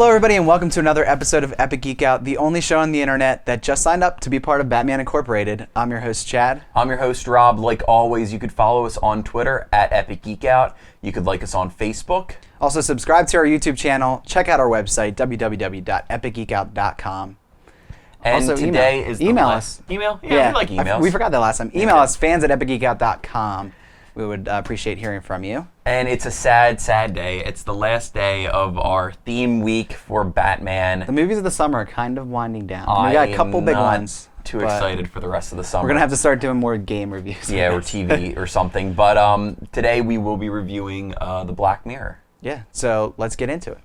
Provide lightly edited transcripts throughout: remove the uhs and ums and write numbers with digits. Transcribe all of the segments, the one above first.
everybody, and welcome to another episode of Epic Geek Out, the only show on the internet that just signed up to be part of Batman Incorporated. I'm your host, Chad. I'm your host, Rob. Like always, you could follow us on Twitter at Epic Geek Out. You could like us on Facebook. Also, subscribe to our YouTube channel. Check out our website, www.epicgeekout.com. And also, today is email us. Email? Yeah, we like emails. We forgot that last time. Email us, fans@epicgeekout.com. We would appreciate hearing from you. And it's a sad, sad day. It's the last day of our theme week for Batman. The movies of the summer are kind of winding down. We got a couple big ones. Too excited for the rest of the summer. We're going to have to start doing more game reviews. Yeah, or TV or something. But today we will be reviewing The Black Mirror. Yeah, so let's get into it.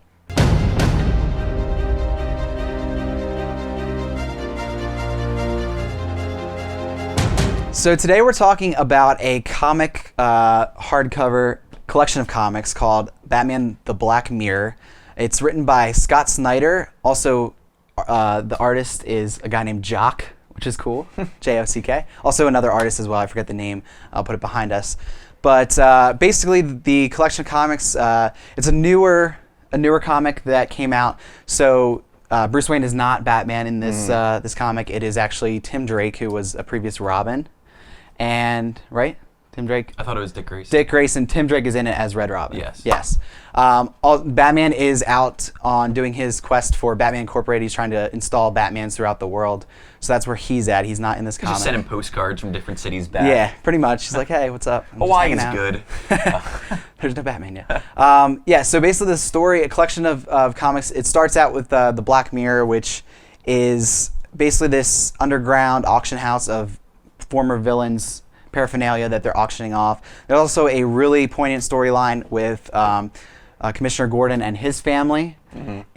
So today we're talking about a comic hardcover collection of comics called Batman the Black Mirror. It's written by Scott Snyder. Also, the artist is a guy named Jock, which is cool, J-O-C-K. Also another artist as well, I forget the name. I'll put it behind us. But basically the collection of comics, it's a newer comic that came out. So Bruce Wayne is not Batman in this this comic. It is actually Tim Drake, who was a previous Robin. And, right? Tim Drake? I thought it was Dick Grayson. Dick Grayson. Tim Drake is in it as Red Robin. Yes. Yes. Batman is out on doing his quest for Batman Incorporated. He's trying to install Batmans throughout the world. So that's where he's at. He's not in this comic. Just sending postcards from different cities back. Yeah, pretty much. He's like, hey, what's up? Hawaii's good. There's no Batman yet. Yeah, so basically the story, a collection of comics, it starts out with The Black Mirror, which is basically this underground auction house of former villains' paraphernalia that they're auctioning off. There's also a really poignant storyline with Commissioner Gordon and his family,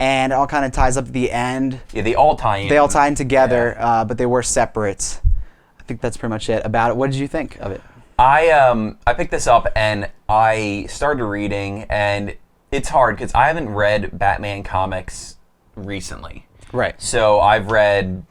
and it all kind of ties up at the end. Yeah, they all tie in. They all tie in together, but they were separate. I think that's pretty much it about it. What did you think of it? I picked this up and I started reading, and it's hard because I haven't read Batman comics recently. Right. So I've read,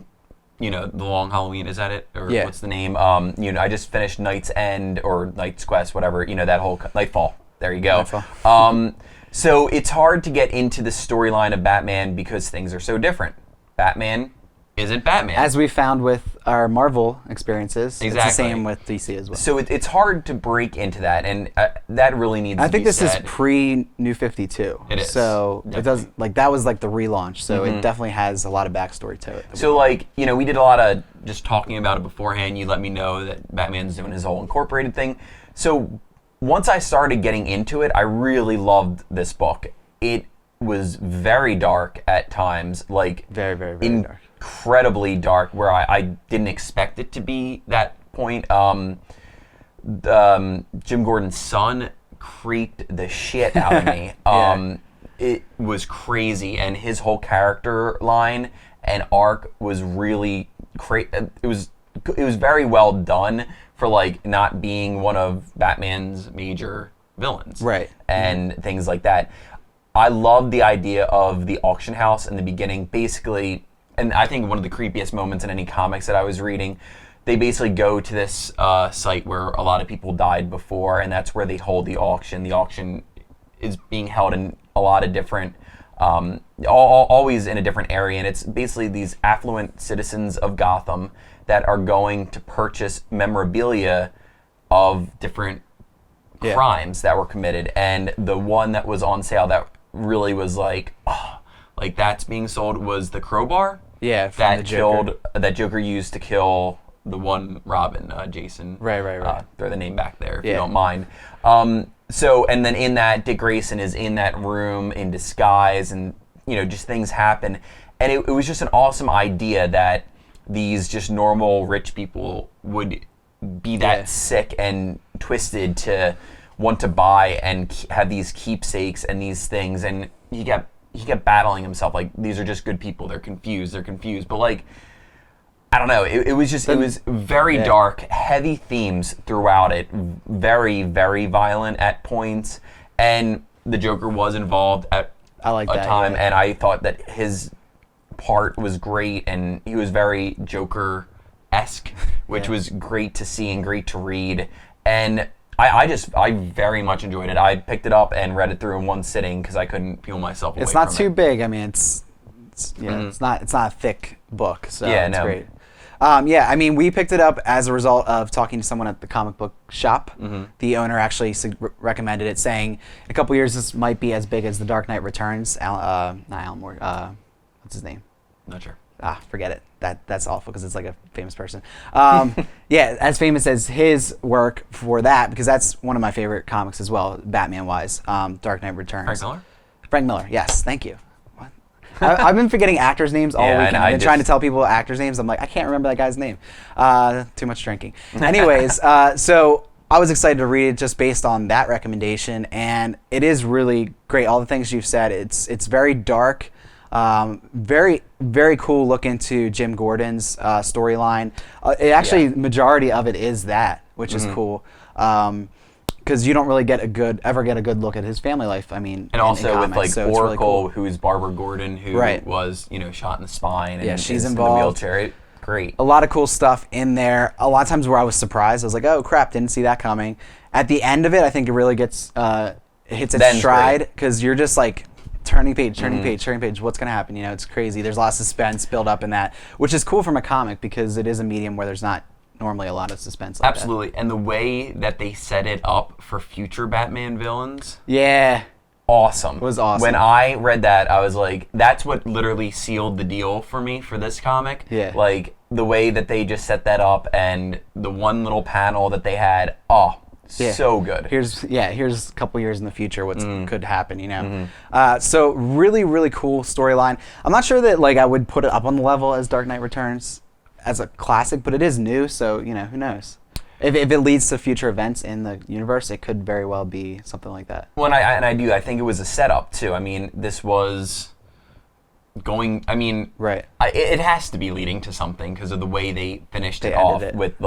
The Long Halloween, is that it? Or what's the name? I just finished Knight's End or Knight's Quest, whatever, that whole Nightfall. There you go. Nightfall. So it's hard to get into the storyline of Batman because things are so different. Batman isn't Batman. As we found with our Marvel experiences, exactly. It's the same with DC as well. So it's hard to break into that, and that really needs to be said. I think this is pre-New 52. It is. So definitely. it does, that was the relaunch, so it definitely has a lot of backstory to it. So we did a lot of just talking about it beforehand. You let me know that Batman's doing his whole incorporated thing. So once I started getting into it, I really loved this book. It was very dark at times, very, very, very dark. Incredibly dark, where I didn't expect it to be that point. Jim Gordon's son creeped the shit out of me. It was crazy, and his whole character line and arc was really it was very well done for not being one of Batman's major villains, right? And things like that. I loved the idea of the auction house in the beginning, basically. And I think one of the creepiest moments in any comics that I was reading, they basically go to this site where a lot of people died before, and that's where they hold the auction. The auction is being held in a lot of different, always in a different area, and it's basically these affluent citizens of Gotham that are going to purchase memorabilia of different crimes that were committed. And the one that was on sale that really was that's being sold was the crowbar. Yeah, that Joker used to kill the one Robin, Jason. Right. Throw the name back there if you don't mind. And then in that, Dick Grayson is in that room in disguise, and just things happen, and it was just an awesome idea that these just normal rich people would be that sick and twisted to want to buy and have these keepsakes and these things, and he kept battling himself these are just good people. They're confused. But I don't know. It was very dark, heavy themes throughout it. Very, very violent at points, and the Joker was involved at a time, and I thought that his part was great, and he was very Joker-esque, which was great to see and great to read. And I very much enjoyed it. I picked it up and read it through in one sitting because I couldn't peel myself away. It's not from too it. big. I mean, it's not a thick book, so Yeah, it's no. great. I mean, we picked it up as a result of talking to someone at the comic book shop. The owner actually recommended it, saying a couple years this might be as big as The Dark Knight Returns. Not Alan Moore. What's his name? Not sure. Forget it. That's awful because it's like a famous person. Yeah, as famous as his work for that, because that's one of my favorite comics as well, Batman-wise. Dark Knight Returns. Frank Miller? Frank Miller, yes, thank you. What? I've been forgetting actors' names all Yeah, weekend. I've been trying to tell people actors' names. I'm like, I can't remember that guy's name. Too much drinking. Anyways, so I was excited to read it just based on that recommendation, and it is really great. All the things you've said, it's very dark. Very, very cool look into Jim Gordon's storyline. Majority of it is that, which is cool. Because you don't really ever get a good look at his family life. I mean, and also in with comics, like so Oracle, really cool. who's Barbara Gordon, who was shot in the spine. And she's is involved. In the wheelchair. Great. A lot of cool stuff in there. A lot of times where I was surprised, I was like, oh crap, didn't see that coming. At the end of it, I think it really hits its stride because you're just like. Turning page, what's going to happen? It's crazy. There's a lot of suspense built up in that, which is cool from a comic because it is a medium where there's not normally a lot of suspense like Absolutely. And the way that they set it up for future Batman villains. Yeah. Awesome. It was awesome. When I read that, I was like, that's what literally sealed the deal for me for this comic. Yeah. Like, the way that they just set that up and the one little panel that they had, so good. Here's a couple years in the future what could happen, So really, really cool storyline. I'm not sure that I would put it up on the level as Dark Knight Returns as a classic, but it is new, so who knows? If it leads to future events in the universe, it could very well be something like that. Well, I think it was a setup too. I mean, this was going. I mean, right? It has to be leading to something because of the way they finished it off with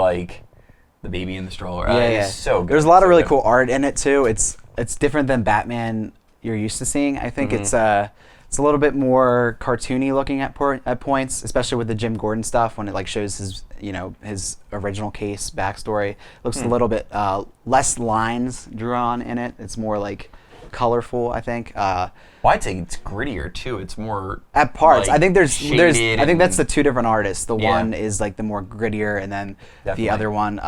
the baby in the stroller. It's so good. There's a lot of really cool art in it too. It's different than Batman you're used to seeing. I think it's a little bit more cartoony looking at points, especially with the Jim Gordon stuff when it shows his his original case backstory. It looks a little bit less lines drawn in it. It's more colorful, I think. I'd say it's grittier too. It's more at parts. I think there's I think that's the two different artists. The one is the more grittier, and then the other one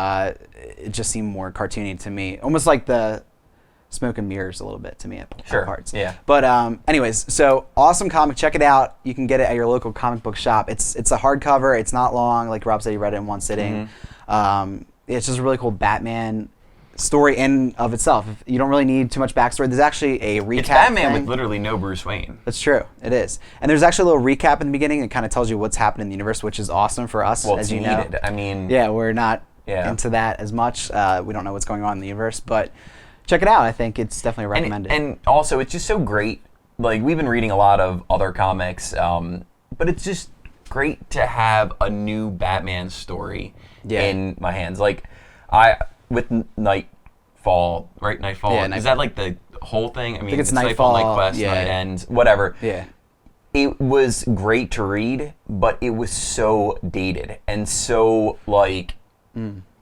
it just seemed more cartoony to me, almost like the Smoke and Mirrors a little bit to me at parts. Yeah. But anyways, so awesome comic. Check it out. You can get it at your local comic book shop. It's a hardcover. It's not long. Like Rob said, he read it in one sitting. It's just a really cool Batman story in of itself. You don't really need too much backstory. There's actually a recap. It's Batman with literally no Bruce Wayne. That's true. It is. And there's actually a little recap in the beginning. It kind of tells you what's happening in the universe, which is awesome for us, as you know. I mean, we're not into that as much. We don't know what's going on in the universe, but check it out. I think it's definitely recommended. And also, it's just so great. We've been reading a lot of other comics, but it's just great to have a new Batman story in my hands. With Nightfall, right? Nightfall. Yeah, Is that the whole thing? I mean, think it's Nightfall, Night Quest, Night Ends, whatever. Yeah. It was great to read, but it was so dated and so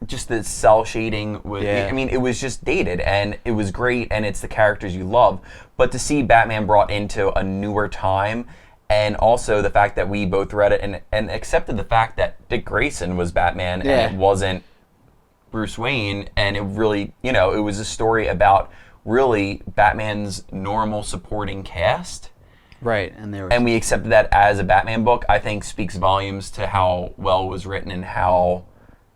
just the cell shading was. I mean, it was just dated, and it was great, and it's the characters you love. But to see Batman brought into a newer time, and also the fact that we both read it and accepted the fact that Dick Grayson was Batman and it wasn't Bruce Wayne, and it really, it was a story about really Batman's normal supporting cast. Right, and we accepted that as a Batman book. I think speaks volumes to how well it was written and how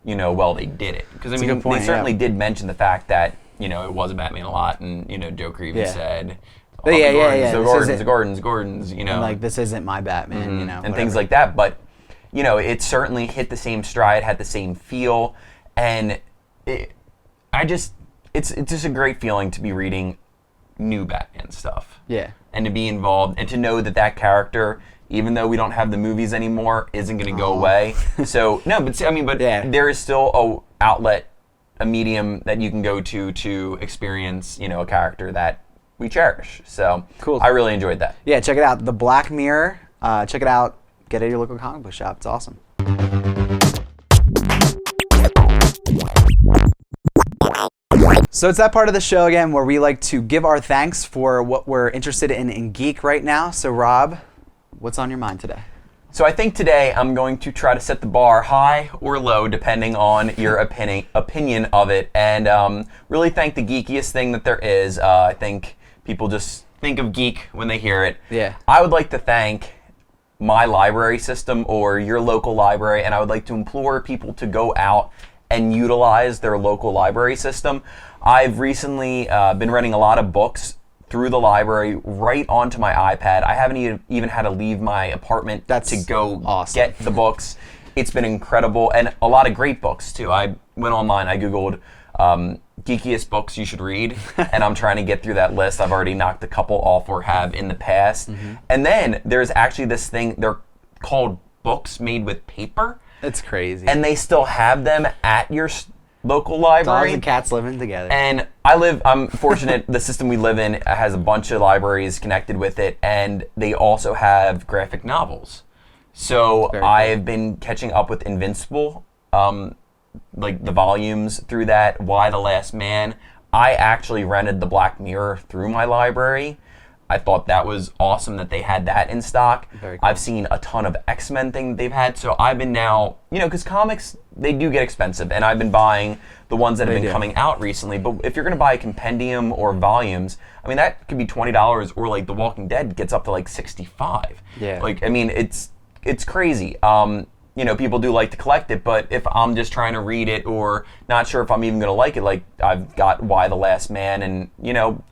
well they did it. Because I mean, they certainly did mention the fact that it was a Batman a lot, and Joe Creevy said, the Gordons, and this isn't my Batman, and things like that. But it certainly hit the same stride, had the same feel. And it's just a great feeling to be reading new Batman stuff. Yeah. And to be involved and to know that character, even though we don't have the movies anymore, isn't going to go away. So, no, but there is still a outlet, a medium that you can go to experience, a character that we cherish. So, cool. I really enjoyed that. Yeah, check it out. The Black Mirror. Check it out. Get it at your local comic book shop. It's awesome. So it's that part of the show again where we like to give our thanks for what we're interested in geek right now. So Rob, what's on your mind today? So I think today I'm going to try to set the bar high or low depending on your opinion of it, and really thank the geekiest thing that there is. I think people just think of geek when they hear it. Yeah. I would like to thank my library system or your local library, and I would like to implore people to go out and utilize their local library system. I've recently been renting a lot of books through the library right onto my iPad. I haven't even had to leave my apartment to go get the books. It's been incredible, and a lot of great books too. I went online, I Googled geekiest books you should read, and I'm trying to get through that list. I've already knocked a couple off or have in the past. And then there's actually this thing, they're called books made with paper. That's crazy. And they still have them at your local library. Dogs and cats living together. And I'm fortunate, the system we live in has a bunch of libraries connected with it, and they also have graphic novels. So I've been catching up with Invincible, like the volumes through that, Y the Last Man. I actually rented the Black Mirror through my library. I thought that was awesome that they had that in stock. Very cool. I've seen a ton of X-Men things they've had, so I've been now, because comics, they do get expensive, and I've been buying the ones that have been coming out recently. But if you're going to buy a compendium or volumes, I mean, that could be $20, or like The Walking Dead gets up to like $65. Yeah. Like, I mean, it's crazy. People do like to collect it, but if I'm just trying to read it or not sure if I'm even going to like it, like I've got Y the Last Man, and,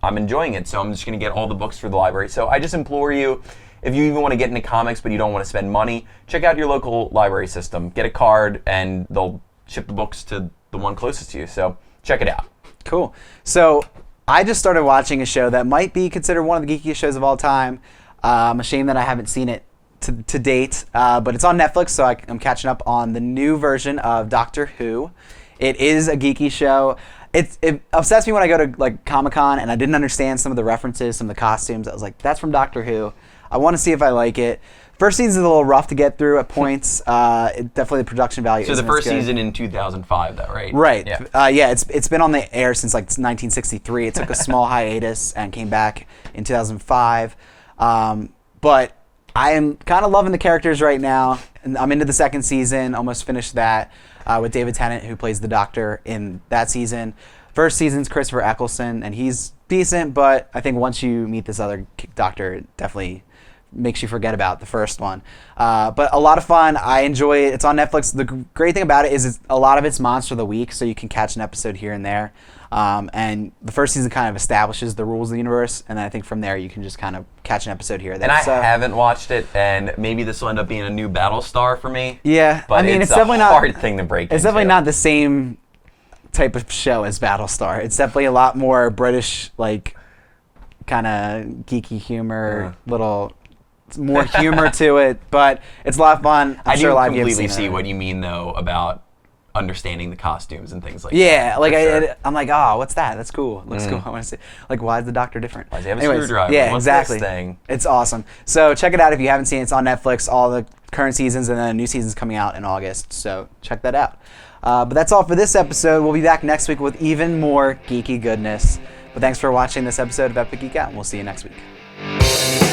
I'm enjoying it, so I'm just going to get all the books for the library. So I just implore you, if you even want to get into comics but you don't want to spend money, check out your local library system. Get a card, and they'll ship the books to the one closest to you. So check it out. Cool. So I just started watching a show that might be considered one of the geekiest shows of all time. I'm ashamed that I haven't seen it to date, but it's on Netflix, so I'm catching up on the new version of Doctor Who. It is a geeky show. It upsets me when I go to like Comic-Con and I didn't understand some of the references, some of the costumes. I was like, that's from Doctor Who. I want to see if I like it. First season's a little rough to get through at points. Definitely the production value. So the first season in 2005, though, right? Right. Yeah. It's been on the air since like 1963. It took a small hiatus and came back in 2005. But I am kind of loving the characters right now. And I'm into the second season. Almost finished that with David Tennant, who plays the Doctor in that season. First season's Christopher Eccleston, and he's decent. But I think once you meet this other Doctor, it definitely makes you forget about the first one. But a lot of fun. I enjoy it. It's on Netflix. The great thing about it is a lot of it's Monster of the Week, so you can catch an episode here and there. And the first season kind of establishes the rules of the universe, and then I think from there you can just kind of catch an episode here or there. And I haven't watched it, and maybe this will end up being a new Battlestar for me. Yeah, but I mean, it's definitely a hard not, thing to break It's into. definitely not the same type of show as Battlestar. It's definitely a lot more British, like, kind of geeky humor, more humor to it, but it's a lot of fun. I do completely see what you mean, though, about understanding the costumes and things like that. Yeah, like I'm like, oh, what's that? That's cool. Looks cool. I want to see. Like, why is the Doctor different? Why does he have a screwdriver? Yeah, What's exactly. This thing? It's awesome. So check it out if you haven't seen it. It's on Netflix. All the current seasons, and then a new season's coming out in August. So check that out. But that's all for this episode. We'll be back next week with even more geeky goodness. But thanks for watching this episode of Epic Geek Out, and we'll see you next week.